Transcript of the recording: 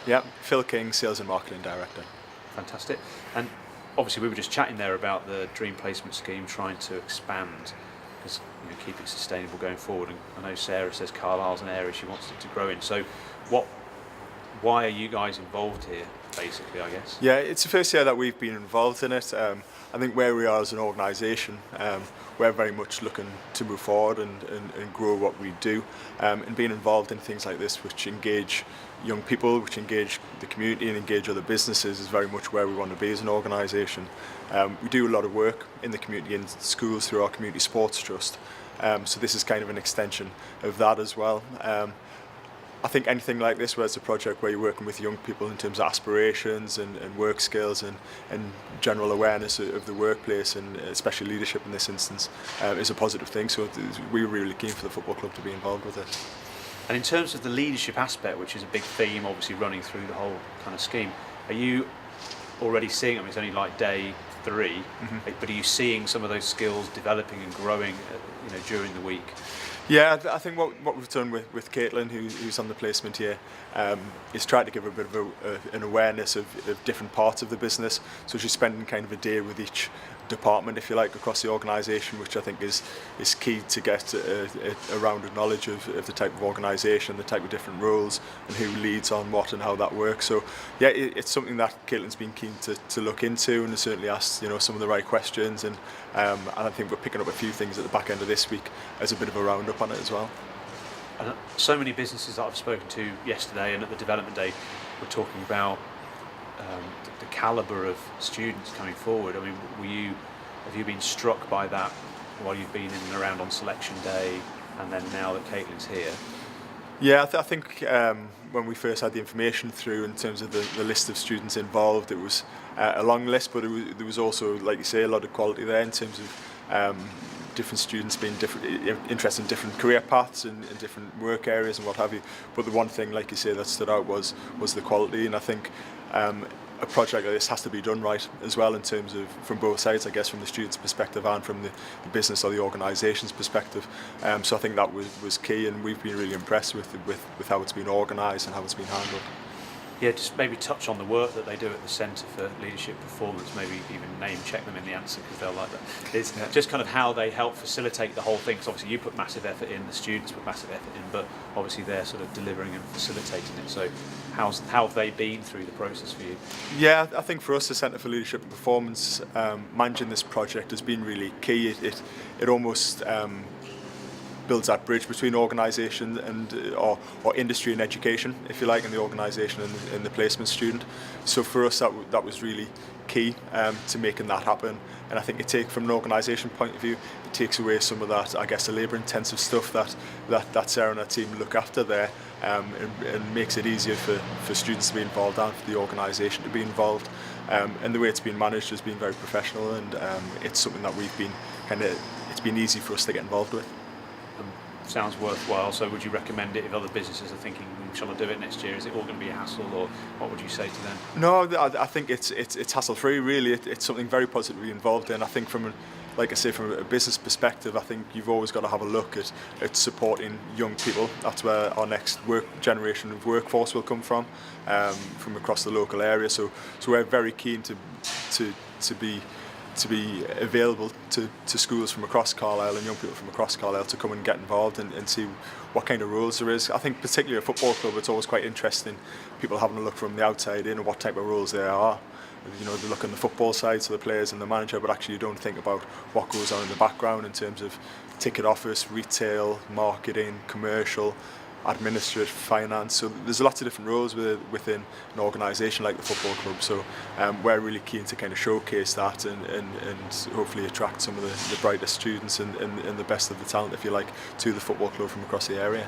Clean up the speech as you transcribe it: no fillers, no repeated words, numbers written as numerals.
Yeah, Phil King, Sales and Marketing Director. Fantastic. And obviously we were just chatting there about the Dream Placement Scheme, trying to expand, because keep it sustainable going forward. And I know Sarah says Carlisle's an area she wants it to grow in. So why are you guys involved here, basically, I guess? Yeah, it's the first year that we've been involved in it. I think where we are as an organisation, we're very much looking to move forward and grow what we do. And being involved in things like this, which engage young people, which engage the community and engage other businesses, is very much where we want to be as an organisation. We do a lot of work in the community, in schools, through our Community Sports Trust. So this is kind of an extension of that as well. I think anything like this, where it's a project where you're working with young people in terms of aspirations and work skills and general awareness of the workplace, and especially leadership in this instance, is a positive thing. So we're really keen for the football club to be involved with it. And in terms of the leadership aspect, which is a big theme obviously running through the whole kind of scheme, are you already seeing, I mean it's only like day 3, but are you seeing some of those skills developing and growing during the week? Yeah, I think what we've done with Caitlin, who's on the placement here, is try to give her a bit of an awareness of different parts of the business. So she's spending kind of a day with each department, if you like, across the organisation, which I think is key to get a rounded knowledge of the type of organisation, the type of different roles, and who leads on what and how that works. So yeah, it's something that Caitlin's been keen to look into, and has certainly asked some of the right questions, and I think we're picking up a few things at the back end of this week as a bit of a roundup on it as well. And so many businesses that I've spoken to yesterday and at the development day were talking about the calibre of students coming forward. I mean, have you been struck by that while you've been in and around on selection day, and then now that Caitlin's here? Yeah, I think when we first had the information through in terms of the list of students involved, it was a long list, but there was also, like you say, a lot of quality there in terms of different students being interested in different career paths and different work areas and what have you. But the one thing, like you say, that stood out was the quality, and I think a project like this has to be done right as well, in terms of from both sides, I guess, from the students' perspective and from the business or the organisation's perspective. So I think that was key, and we've been really impressed with how it's been organised and how it's been handled. Yeah, just maybe touch on the work that they do at the Centre for Leadership Performance, maybe even name check them in the answer, because they'll like that. It's just kind of how they help facilitate the whole thing, because obviously you put massive effort in, the students put massive effort in, but obviously they're sort of delivering and facilitating it. So how have they been through the process for you? Yeah, I think for us, the Centre for Leadership and Performance, managing this project has been really key. It almost builds that bridge between organisation and or industry and education, if you like, in the organisation and the placement student. So for us, that was really key to making that happen. And I think from an organisation point of view, it takes away some of that, I guess, the labour-intensive stuff that Sarah and her team look after there, and makes it easier for students to be involved and for the organisation to be involved. And the way it's been managed has been very professional, and it's something that it's been easy for us to get involved with. Sounds worthwhile. So would you recommend it if other businesses are thinking, shall I do it next year? Is it all going to be a hassle, or what would you say to them? No, I think it's hassle-free, really. It's something very positively involved in. I think from a business perspective, I think you've always got to have a look at supporting young people. That's where our next generation of workforce will come from across the local area. So we're very keen to be available to schools from across Carlisle and young people from across Carlisle to come and get involved and see what kind of roles there is. I think particularly a football club, it's always quite interesting, people having a look from the outside in and what type of roles there are. They look on the football side, so the players and the manager, but actually you don't think about what goes on in the background in terms of ticket office, retail, marketing, commercial, administrative, finance. So there's lots of different roles within an organisation like the football club. So we're really keen to kind of showcase that and hopefully attract some of the brightest students and the best of the talent, if you like, to the football club from across the area.